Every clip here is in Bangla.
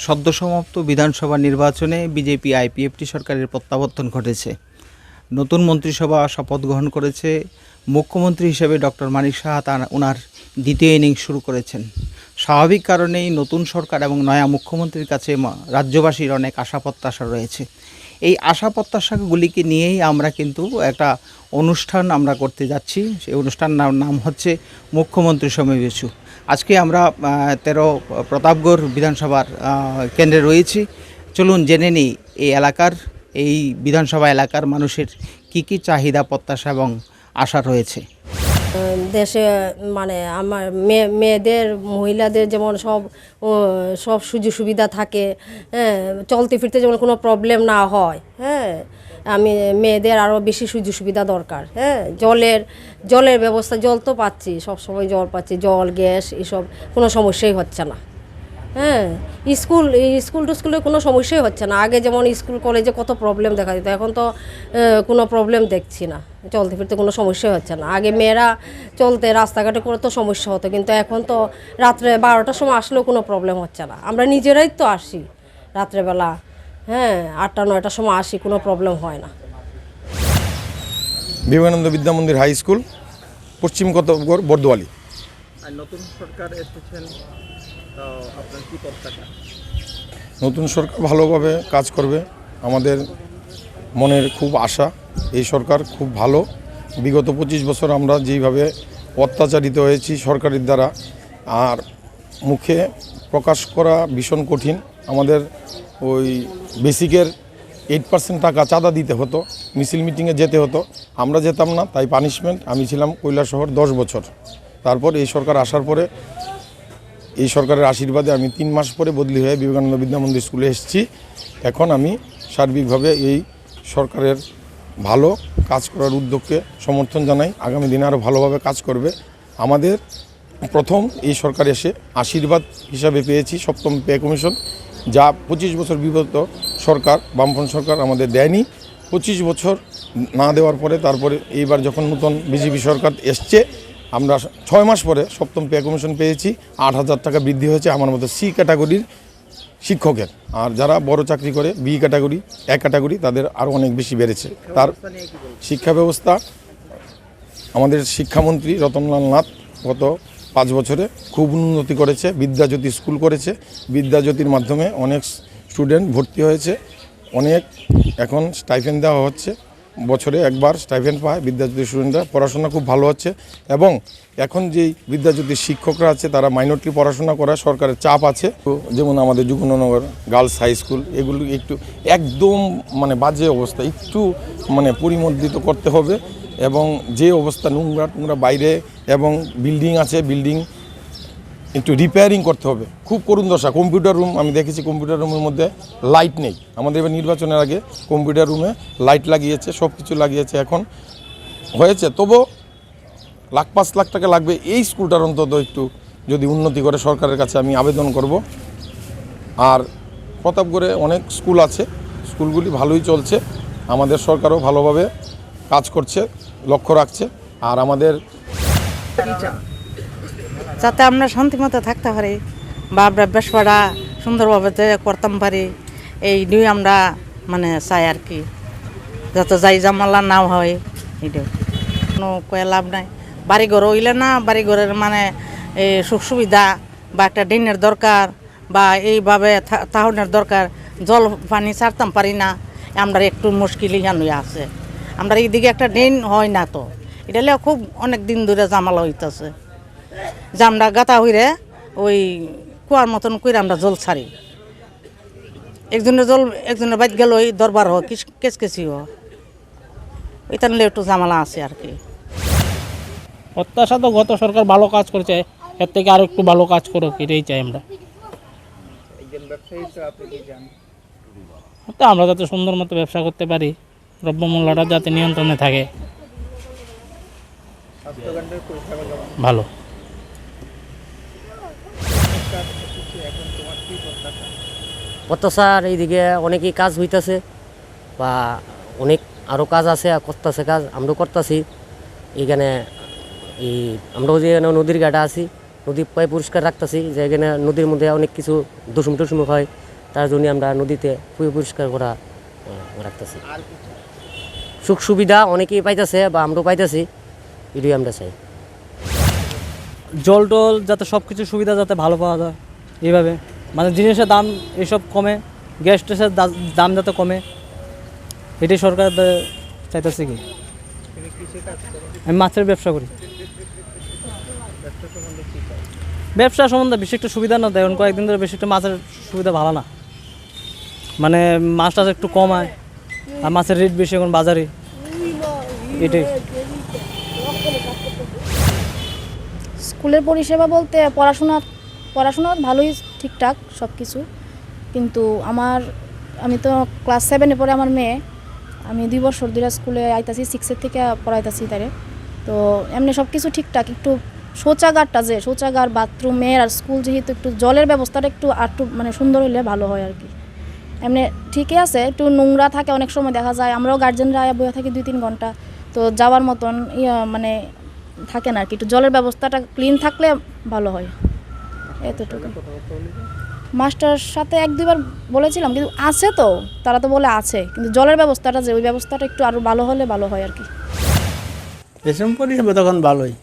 সদ্য সমাপ্ত বিধানসভা নির্বাচনে বিজেপি আইপিএফটি সরকারের প্রত্যাবর্তন ঘটেছে। নতুন মন্ত্রিসভা শপথ গ্রহণ করেছে। মুখ্যমন্ত্রী হিসেবে ডক্টর মানিক সাহা ওনার দ্বিতীয় ইনিংস শুরু করেছেন। স্বাভাবিক কারণেই নতুন সরকার এবং নয়া মুখ্যমন্ত্রীর কাছে রাজ্যবাসীর অনেক আশা প্রত্যাশা রয়েছে। এই আশা প্রত্যাশাগুলিকে নিয়েই আমরা কিন্তু একটা অনুষ্ঠান আমরা করতে যাচ্ছি। সেই অনুষ্ঠানটার নাম হচ্ছে মুখ্যমন্ত্রী সমাবেশ। আজকে আমরা 13 প্রতাপগড় বিধানসভার কেন্দ্রে রয়েছি। চলুন জেনে নিই এই বিধানসভা এলাকার মানুষের কি চাহিদা প্রত্যাশা এবং আশা রয়েছে। দেশে মানে আমার মেয়েদের মহিলাদের যেমন সব সুযোগ সুবিধা থাকে, হ্যাঁ, চলতে ফিরতে যেমন কোনো প্রবলেম না হয়, হ্যাঁ, আমি মেয়েদের আরও বেশি সুযোগ সুবিধা দরকার। হ্যাঁ, জলের ব্যবস্থা, জল তো পাচ্ছি, সবসময় জল পাচ্ছি, জল গ্যাস এসব কোনো সমস্যাই হচ্ছে না। হ্যাঁ, স্কুলে কোনো সমস্যাই হচ্ছে না। আগে যেমন স্কুল কলেজে কত প্রবলেম দেখা যেত, এখন তো কোনো প্রবলেম দেখছি না, চলতে ফিরতে কোনো সমস্যাই হচ্ছে না। আগে মেয়েরা চলতে রাস্তাঘাটে করে তো সমস্যা হতো, কিন্তু এখন তো রাত্রে 12টার সময় আসলেও কোনো প্রবলেম হচ্ছে না। আমরা নিজেরাই তো আসি রাত্রেবেলা, হ্যাঁ, 8টা-9টার সময় আসি, কোনো প্রবলেম হয় না। বিবেকানন্দ বিদ্যা মন্দির হাই স্কুল, পশ্চিম প্রতাপগড়, বর্দোয়ালি। নতুন সরকার এসেছেন, তো আপনার কি প্রত্যাশা? নতুন সরকার ভালোভাবে কাজ করবে, আমাদের মনের খুব আশা। এই সরকার খুব ভালো। বিগত 25 বছর আমরা যেইভাবে অত্যাচারিত হয়েছি সরকারের দ্বারা, আর মুখে প্রকাশ করা ভীষণ কঠিন। আমাদের ওই বেসিকের 8% টাকা চাঁদা দিতে হতো, মিছিল মিটিংয়ে যেতে হতো, আমরা যেতাম না, তাই পানিশমেন্ট। আমি ছিলাম কৈলাসহর 10 বছর। তারপর এই সরকার আসার পরে, এই সরকারের আশীর্বাদে আমি 3 মাস পরে বদলি হয়ে বিবেকানন্দ বিদ্যা মন্দির স্কুলে এসেছি। এখন আমি সার্বিকভাবে এই সরকারের ভালো কাজ করার উদ্যোগকে সমর্থন জানাই। আগামী দিনে আরও ভালোভাবে কাজ করবে। আমাদের প্রথম এই সরকার এসে আশীর্বাদ হিসাবে পেয়েছি 7ম পে কমিশন, যা 25 বছর বিগত সরকার, বামফ্রন্ট সরকার আমাদের দেয়নি। 25 বছর না দেওয়ার পরে তারপরে এইবার যখন নতুন বিজেপি সরকার এসছে, আমরা 6 মাস পরে 7ম পে কমিশন পেয়েছি। 8,000 টাকা বৃদ্ধি হয়েছে আমার মতো সি ক্যাটাগরির শিক্ষকের, আর যারা বড় চাকরি করে বি ক্যাটাগরি, এ ক্যাটাগরি, তাদের আরও অনেক বেশি বেড়েছে। তার শিক্ষা ব্যবস্থা, আমাদের শিক্ষামন্ত্রী রতনলাল নাথ গত 5 বছরে খুব উন্নতি করেছে। বিদ্যাজ্যোতি স্কুল করেছে, বিদ্যাজ্যোতির মাধ্যমে অনেক স্টুডেন্ট ভর্তি হয়েছে, অনেক এখন স্টাইফেন্ড দেওয়া হচ্ছে, বছরে একবার স্টাইফেন্ড পায় বিদ্যাজ্যোতির স্টুডেন্টরা। পড়াশোনা খুব ভালো হচ্ছে, এবং এখন যেই বিদ্যাজ্যোতির শিক্ষকরা আছে তারা মাইনরিটি পড়াশোনা করা, সরকারের চাপ আছে। যেমন আমাদের যুগনগর গার্লস হাই স্কুল, এগুলো একটু একদম মানে বাজে অবস্থা, একটু মানে পরিমর্দিত করতে হবে। এবং যে অবস্থা নোংরা বাইরে, এবং বিল্ডিং আছে, বিল্ডিং একটু রিপেয়ারিং করতে হবে। খুব করুণ দশা। কম্পিউটার রুম আমি দেখেছি, কম্পিউটার রুমের মধ্যে লাইট নেই। আমাদের এবার নির্বাচনের আগে কম্পিউটার রুমে লাইট লাগিয়েছে, সব কিছু লাগিয়েছে, এখন হয়েছে। তবুও 5 লাখ টাকা লাগবে। এই স্কুলটার অন্তত একটু যদি উন্নতি করে সরকারের কাছে আমি আবেদন করব। আর প্রতাপগড়ে অনেক স্কুল আছে, স্কুলগুলি ভালোই চলছে। আমাদের সরকারও ভালোভাবে কাজ করছে, লক্ষ্য রাখছে। আর আমাদের যাতে আমরা শান্তিমতো থাকতে পারি বা আমরা বেশপাড়া সুন্দরভাবে করতাম পারি, এই নিয়ে আমরা মানে চাই আর কি, যাতে যাই জামালা নাও হয়। এটা কোনো কয়ে লাভ নাই। বাড়িঘর হইলে না, বাড়িঘরের মানে এই সুখ সুবিধা বা একটা ড্রেনের দরকার, বা এইভাবে তাহনের দরকার, জল পানি ছাড়তাম পারি না, আমরা একটু মুশকিল ইয়ান আছে। আমরা এইদিকে একটা ড্রেন হয় না, তো এটা খুব অনেক দিন ধরে জামালা হইতেছে, যে আমরা গাতা হইরে ওই কুয়ার মতন করে আমরা জল ছাড়ি। একজনের বাইক গেল ওই দরবার হোক, কেসকেসি হোক, ওইটা নিলে একটু জামালা আছে আর কি। প্রত্যাশা তো গত সরকার ভালো কাজ করেছে, এর থেকে আরো একটু ভালো কাজ করুক, এটাই চাই আমরা। আমরা যাতে সুন্দর মতো ব্যবসা করতে পারি, দ্রব্যমূল্যটা যাতে নিয়ন্ত্রণে থাকে, ভালো। প্রত্যাশার এইদিকে অনেকই কাজ হইতেছে, বা অনেক আরও কাজ আছে, করতেছে কাজ, আমরাও করতেছি। এইখানে আমরাও যে নদীর ঘাটে আছি, নদী প্রায় পরিষ্কার রাখতেছি, যে এখানে নদীর মধ্যে অনেক কিছু দূষণ হয়, তার জন্য আমরা নদীতে পরিষ্কার করা রাখতেছি। সুখ সুবিধা অনেকেই পাইতেছে বা আমরাও পাইতেছি, এটাই আমরা চাই। জল টল যাতে সব কিছু সুবিধা যাতে ভালো পাওয়া যায়, এইভাবে মানে জিনিসের দাম এসব কমে, গ্যাস ট্যাসের দাম যাতে কমে, এটাই সরকার চাইতেছে। কি আমি মাছের ব্যবসা করি। ব্যবসা সম্বন্ধে বেশি একটা সুবিধা না দেয়, এখন কয়েকদিন ধরে বেশি একটা মাছের সুবিধা ভালো না, মানে মাছ টাছ একটু কম হয় আর মাছের রেট বেশি এখন বাজারে, এটাই। স্কুলের পরিষেবা বলতে পড়াশোনা ভালোই, ঠিকঠাক সব কিছু, কিন্তু আমি তো ক্লাস 7-এ পড়ে আমার মেয়ে, আমি 2 বছর ধরে স্কুলে আইতাছি, 6-এর থেকে পড়াইতাছি তারে। তো এমনি সব কিছু ঠিকঠাক, একটু শৌচাগার বাথরুমের আর স্কুল যেহেতু একটু জলের ব্যবস্থাটা একটু মানে সুন্দর হলে ভালো হয় আর কি। এমনি ঠিকই আছে, একটু নোংরা থাকে অনেক সময় দেখা যায়, আমরাও গার্জেনরা বইয়া থাকি 2-3 ঘন্টা, তো যাওয়ার মতন মানে থাকে না আর কি। একটু জলের ব্যবস্থাটা ক্লিন থাকলে ভালো হয়, এতটুকু। মাস্টার সাথে 1-2 বার বলেছিলাম, কিন্তু আছে তো, তারা তো বলে আছে, কিন্তু জলের ব্যবস্থাটা ওই ব্যবস্থাটা একটু আরও ভালো হলে ভালো হয় আর কি। রেশন পরিষেবা তখন ভালোই,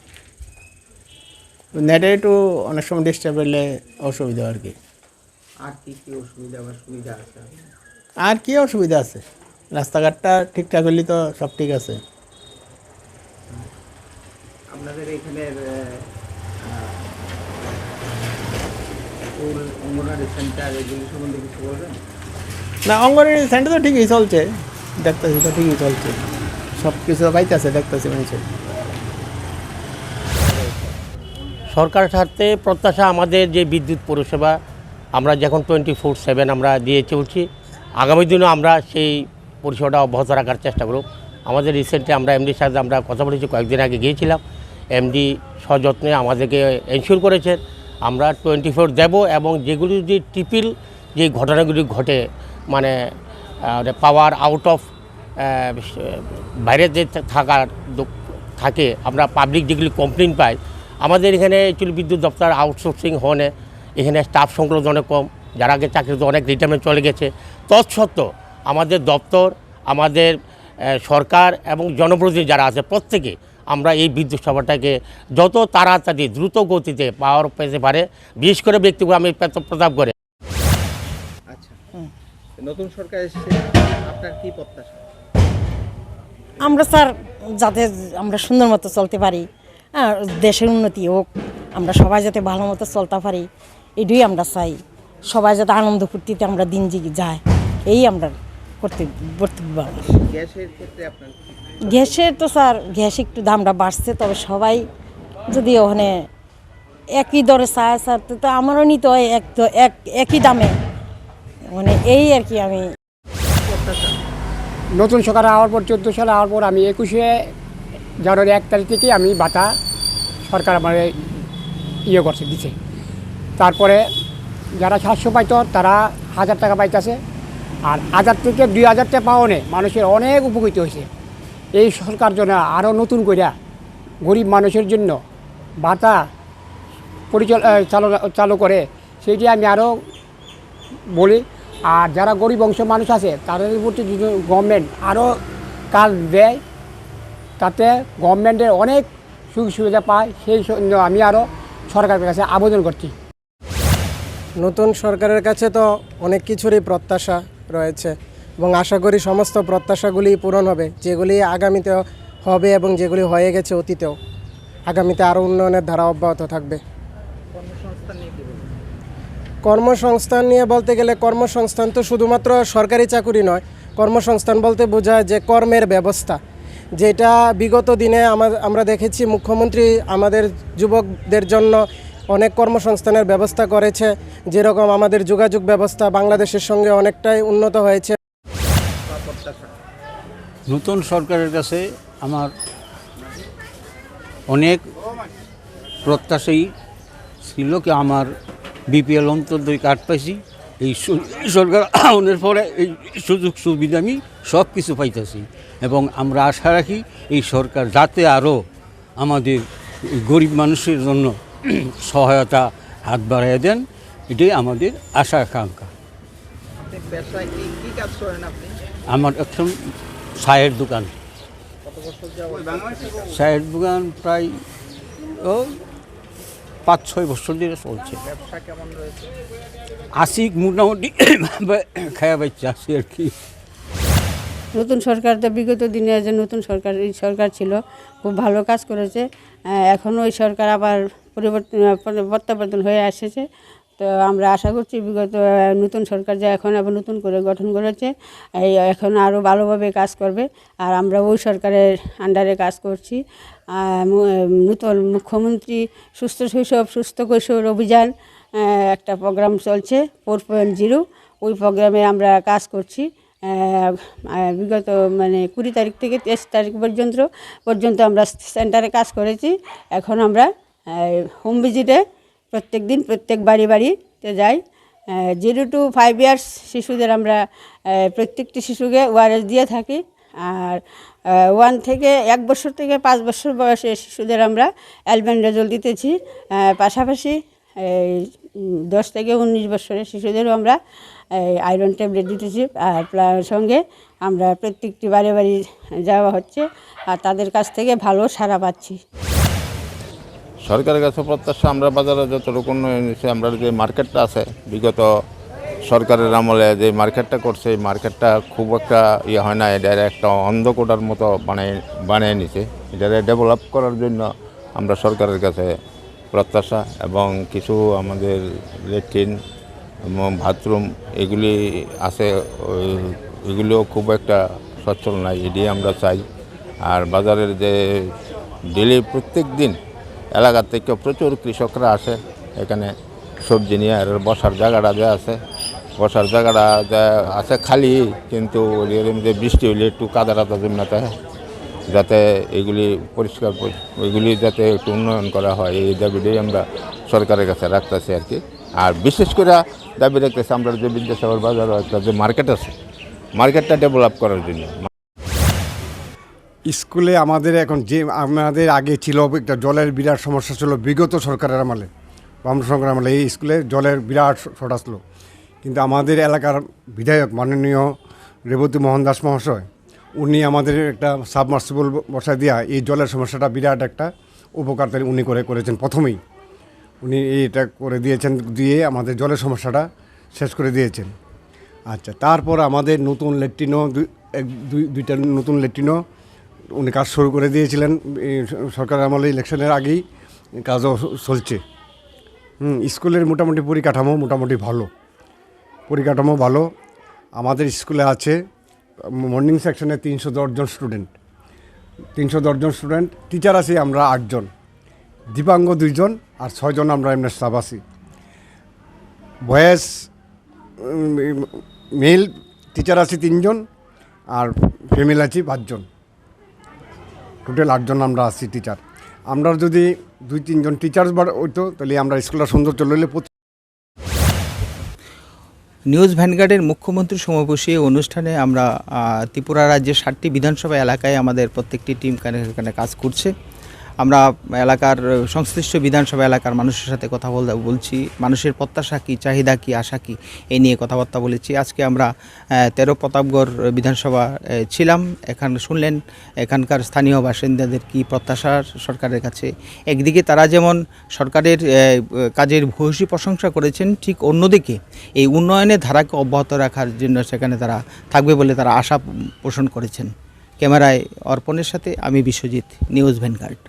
নেটে একটু অনেক সময় ডিস্টার্ব হলে অসুবিধা আর কি। আর কি কি অসুবিধা বা সুবিধা আছে? আর কি অসুবিধা আছে, রাস্তাঘাটটা ঠিকঠাক হলে তো সব ঠিক আছে। আপনাদের এখানের স্কুল, অঙ্গনওয়াড়ি সেন্টার এগুলি সম্বন্ধে কিছু বলবেন? না, অঙ্গনওয়াড়ি সেন্টার তো ঠিকই চলছে, দেখতেছি তো ঠিকই চলছে, সব কিছু পাইতেছে, দেখতেছি মানুষের। সরকারের সাথে প্রত্যাশা আমাদের যে বিদ্যুৎ পরিষেবা আমরা যখন 24/7 আমরা দিয়ে চলছি, আগামী দিনেও আমরা সেই পরিষেবাটা অব্যাহত রাখার চেষ্টা করব। আমাদের রিসেন্টলি আমরা এমডির সাথে আমরা কথা বলেছি, কয়েকদিন আগে গিয়েছিলাম, এমডি সযত্নে আমাদেরকে এনশিওর করেছেন আমরা 24 দেব, এবং যেগুলি যে টিপিল যে ঘটনাগুলি ঘটে, মানে পাওয়ার আউট অফ বাইরে যে থাকে, আমরা পাবলিক যেগুলি কমপ্লেন পাই, আমাদের এখানে অ্যাকচুয়ালি বিদ্যুৎ দপ্তর আউটসোর্সিং হনে এখানে স্টাফ সংখ্যা অনেক কম, যারা আগে চাকরিতে অনেক রিটায়ারমেন্ট চলে গেছে। তৎসত্ত্বেও আমাদের দপ্তর, আমাদের সরকার এবং জনপ্রতিনিধি যারা আছে, প্রত্যেকে আমরা এই বিদ্যুৎ সেবাটাকে যত তাড়াতাড়ি দ্রুত গতিতে পাওয়ার পেতে পারে, বিশেষ করে ব্যক্তিগত আমি প্রতাপ করে। আচ্ছা, নতুন সরকার এসেছে, আপনার কি প্রত্যাশা? আমরা স্যার যাতে আমরা সুন্দর মতো চলতে পারি, দেশের উন্নতি হোক, আমরা সবাই যাতে ভালো মতো চলতে পারি, এটাই আমরা চাই। সবাই যাতে আনন্দ ফুর্তিতে আমরা দিন যায়, এই আমরা বক্তব্য। গ্যাসের ক্ষেত্রে আপনার গ্যাসের তো স্যার গ্যাস একটু দামটা বাড়ছে, তবে সবাই যদি ওখানে একই দরে চায় স্যার, তো আমারও নিতে হয় একই দামে, মানে এই আর কি। আমি নতুন সরকার হওয়ার পর 14 সালে হওয়ার পর আমি 21শে জানুয়ারি 1 তারিখ থেকে আমি ভাতা সরকার আমার করছে দিচ্ছে। তারপরে যারা 700 পাইতো তারা 1000 টাকা পাইতেছে, আর 1000 থেকে 2000 টাকা পাওয়ানে মানুষের অনেক উপকৃত হয়েছে। এই সরকার জন্য আরও নতুন কইরা গরিব মানুষের জন্য ভাতা চালু করে, সেইটি আমি আরও বলি। আর যারা গরিব অংশ মানুষ আছে তাদের প্রতি যদি গভর্নমেন্ট আরও কাজ দেয়, তাতে গভর্নমেন্টের অনেক সুযোগ সুবিধা পায়, সেই জন্য আমি আরও সরকারের কাছে আবেদন করছি। নতুন সরকারের কাছে তো অনেক কিছুরই প্রত্যাশা রয়েছে, এবং আশা করি সমস্ত প্রত্যাশাগুলি পূরণ হবে, যেগুলি আগামীতে হবে এবং যেগুলি হয়ে গেছে অতীতেও, আগামীতে আরও উন্নয়নের ধারা অব্যাহত থাকবে। কর্মসংস্থান নিয়ে বলতে গেলে, কর্মসংস্থান তো শুধুমাত্র সরকারি চাকুরি নয়, কর্মসংস্থান বলতে বোঝায় যে কর্মের ব্যবস্থা, যেটা বিগত দিনে আমরা দেখেছি মুখ্যমন্ত্রী আমাদের যুবকদের জন্য অনেক কর্মসংস্থানের ব্যবস্থা করেছে, যেরকম আমাদের যোগাযোগ ব্যবস্থা বাংলাদেশের সঙ্গে অনেকটাই উন্নত হয়েছে। নতুন সরকারের কাছে আমার অনেক প্রত্যাশাই ছিল, কি আমার বিপিএল অন্তর্দয় কার্ড পাইছি, এই সরকার আউনের পরে এই সুযোগ সুবিধা আমি সব কিছু পাইতেছি, এবং আমরা আশা রাখি এই সরকার যাতে আরও আমাদের গরিব মানুষের জন্য সহায়তা হাত বাড়িয়ে দেন, এটাই আমাদের আশা আকাঙ্ক্ষা। ব্যবসায় কি কি কাজ করেন আপনি? আমার একদম চায়ের দোকান, কত বছর যাবত? চায়ের দোকান প্রায় ও 5-6 বছর ধরে চলছে। ব্যবসা কেমন রয়েছে? আসি মোটামুটি খায়া বাচ্চা আছি আর কি। নতুন সরকার তো বিগত দিনে যে নতুন সরকার এই সরকার ছিল খুব ভালো কাজ করেছে। এখন ওই সরকার আবার প্রত্যাবর্তন হয়ে এসেছে। তো আমরা আশা করছি বিগত নতুন সরকার যে এখন আবার নতুন করে গঠন করেছে এই এখন আরও ভালোভাবে কাজ করবে। আর আমরা ওই সরকারের আন্ডারে কাজ করছি। নতুন মুখ্যমন্ত্রী সুস্থ শৈশব সুস্থ কৈশোর অভিযান একটা প্রোগ্রাম চলছে 4.0, ওই প্রোগ্রামে আমরা কাজ করছি। বিগত 20 তারিখ থেকে 23 তারিখ পর্যন্ত আমরা সেন্টারে কাজ করেছি। এখন আমরা হোম ভিজিটে প্রত্যেক দিন প্রত্যেক বাড়িতে যাই। 0 to 5 ইয়ার্স শিশুদের আমরা প্রত্যেকটি শিশুকে ওআরএস দিয়ে থাকি। আর 1 থেকে 1 বছর থেকে 5 বছর বয়সের শিশুদের আমরা অ্যালবেন্ডাজোল দিতেছি। পাশাপাশি 10 থেকে 19 বছরের শিশুদেরও আমরা আয়রন ট্যাবলেট দিতেছি। আর সঙ্গে আমরা প্রত্যেকটি বাড়ি যাওয়া হচ্ছে আর তাদের কাছ থেকে ভালো সাড়া পাচ্ছি। সরকারের কাছে প্রত্যাশা আমরা বাজারে যতটুকু নিয়েছি, আমরা যে মার্কেটটা আছে বিগত সরকারের আমলে যে মার্কেটটা করছে এই মার্কেটটা খুব একটা ইয়ে হয় না, এটা একটা অন্ধকূটার মতো বানিয়ে নিছে। এটা ডেভেলপ করার জন্য আমরা সরকারের কাছে প্রত্যাশা, এবং কিছু আমাদের ল্যাট্রিন এবং বাথরুম এগুলি আছে, এগুলিও খুব একটা সচ্ছল নাই, এটি আমরা চাই। আর বাজারের যে ডেলি প্রত্যেক দিন এলাকা থেকে প্রচুর কৃষকরা আসে এখানে সবজি নিয়ে। আর বসার জায়গাটা যে আছে, বসার জায়গাটা যে আছে খালি, কিন্তু যে বৃষ্টি হলে একটু কাদা জমাতে হয়, যাতে এগুলি পরিষ্কার ওইগুলি যাতে একটু উন্নয়ন করা হয়, এই দাবিটাই আমরা সরকারের কাছে রাখতেছি আর কি। আর বিশেষ করে দাবি রাখতেছি আমরা যে বিদ্যাসাগর বাজার একটা যে মার্কেট আছে, মার্কেটটা ডেভেলপ করার জন্য। স্কুলে আমাদের এখন যে আমাদের আগে ছিল একটা জলের বিরাট সমস্যা ছিল বিগত সরকারের আমলে, বাম সরকারের আমলে এই স্কুলে জলের বিরাট শর্ট ছিল। কিন্তু আমাদের এলাকার বিধায়ক মাননীয় রেবতী মোহন দাস মহাশয়, উনি আমাদের একটা সাবমার্সিবল বসায় দেওয়া এই জলের সমস্যাটা বিরাট একটা উপকার উনি করেছেন। প্রথমেই উনি এটা করে দিয়েছেন, দিয়ে আমাদের জলের সমস্যাটা শেষ করে দিয়েছেন। আচ্ছা, তারপর আমাদের নতুন ল্যাট্রিনও দুইটা নতুন ল্যাট্রিনও উনি কাজ শুরু করে দিয়েছিলেন সরকার আমলে, ইলেকশনের আগেই কাজও চলছে। স্কুলের মোটামুটি পরিকাঠামো ভালো। আমাদের স্কুলে আছে মর্নিং সেকশনে 310 জন স্টুডেন্ট, টিচার আছি আমরা 8 জন, দিব্যাঙ্গ 2 জন আর 6 জন আমরা এমনি স্টাফ আছি। বয়েজ মেল টিচার আছি 3 জন আর ফিমেল আছি 5 জন, টোটাল 8 জন আমরা আছি টিচার। আমরা যদি 2-3 জন টিচার্স হইতো তাহলে আমরা স্কুলটা সুন্দর চললে। নিউজ ভ্যানগার্ডের মুখ্যমন্ত্রী সমাবেশী অনুষ্ঠানে আমরা ত্রিপুরা রাজ্যের 7টি বিধানসভা এলাকায় আমাদের প্রত্যেকটি টিম এখানে কাজ করছে। আমরা এলাকার সংশ্লিষ্ট বিধানসভা এলাকার মানুষের সাথে কথা বলছি, মানুষের প্রত্যাশা কী, চাহিদা কী, আশা কী, এই নিয়ে কথাবার্তা বলেছি। আজকে আমরা 13 প্রতাপগড় বিধানসভা ছিলাম। শুনলেন এখানকার স্থানীয় বাসিন্দাদের কী প্রত্যাশা সরকারের কাছে। একদিকে তারা যেমন সরকারের কাজের ভূয়সী প্রশংসা করেছেন, ঠিক অন্যদিকে এই উন্নয়নের ধারাকে অব্যাহত রাখার জন্য সেখানে তারা থাকবে বলে তারা আশা পোষণ করেছেন। ক্যামেরায় অর্পণের সাথে আমি বিশ্বজিৎ, নিউজ ভ্যানগার্ড।